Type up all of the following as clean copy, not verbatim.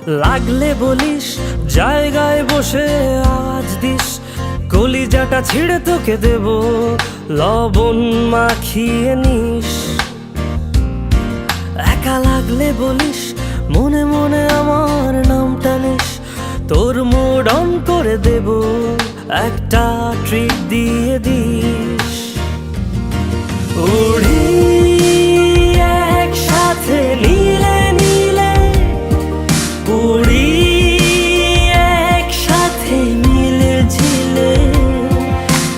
লাগলে বলিস, জায়গায় বসে আওয়াজ দিস, কলিজাটা ছিঁড়ে তোকে দেব, লবণ মাখিয়ে নিস। একা লাগলে বলিস, মনে মনে আমার নামটা নিস, তোর মুড অন করে দেব, একটা ট্রিট দিয়ে দিস। উড়ি একসাথে নীলে নীলে, উড়ি একসাথে মিলে ঝিলে,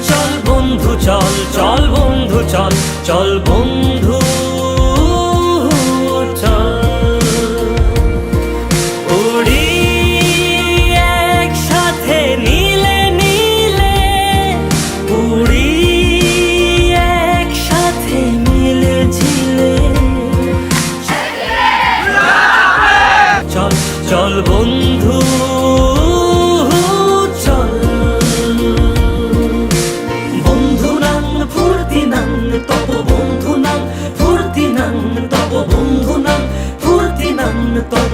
চল বন্ধু চল, চল বন্ধু চল, চল বন্ধু চল। উড়ি একসাথে নীলে নীলে, উড়ি একসাথে মিলে ঝিলে, চল চল বন্ধু চল। বন্ধু নাং ফুর্তি নাং তব, বন্ধু নাং ফুর্তি নাং তব, বন্ধু নাং ফুর্তি নাং তব।